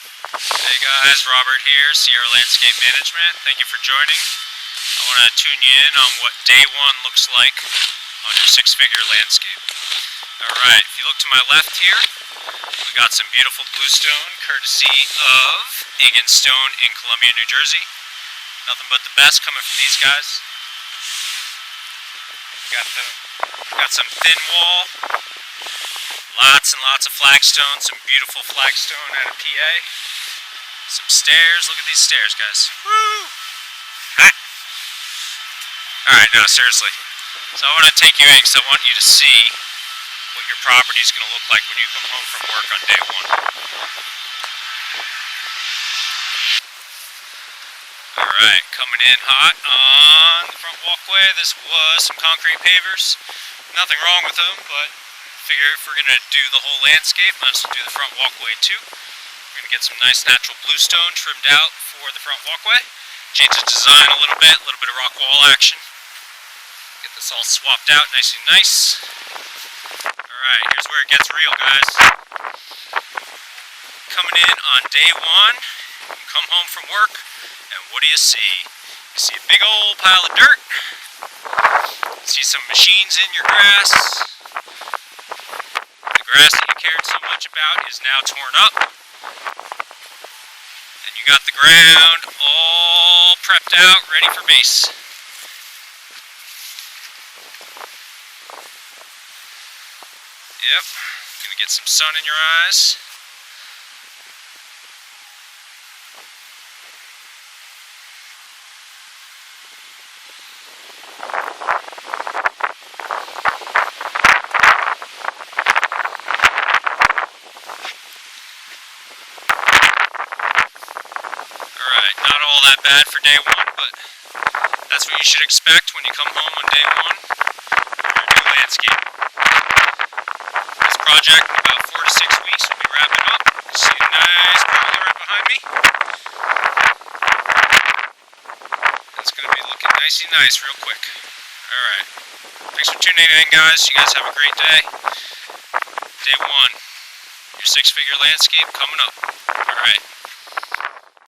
Hey guys, Robert here, Sierra Landscape Management. Thank you for joining. I want to tune you in on what day one looks like on your six-figure landscape. Alright, if you look to my left here, we got some beautiful bluestone courtesy of Agens Stone in Columbia, New Jersey. Nothing but the best coming from these guys. Got some thin wall, lots and lots of flagstone, some beautiful flagstone out of PA. Some stairs, look at these stairs, guys. Woo! Hot! Alright, no, seriously. So I want to take you in because I want you to see what your property is going to look like when you come home from work on day one. Alright, coming in hot on the front walkway. This was some concrete pavers. Nothing wrong with them, but figure if we're going to do the whole landscape, might as well do the front walkway too. We're going to get some nice natural bluestone trimmed out for the front walkway. Change the design a little bit of rock wall action. Get this all swapped out nice and nice. Alright, here's where it gets real, guys. Coming in on day one, you come home from work, and what do you see? You see a big old pile of dirt. You see some machines in your grass. The grass that you cared so much about is now torn up. And you got the ground all prepped out, ready for base. Yep, gonna get some sun in your eyes. Alright, not all that bad for day one, but that's what you should expect when you come home on day one for your new landscape. This project, in about 4 to 6 weeks, will be wrapping up. You see a nice pergola right behind me? It's going to be looking nicey nice real quick. Alright, thanks for tuning in, guys. You guys have a great day. Day one, your six-figure landscape coming up. Alright.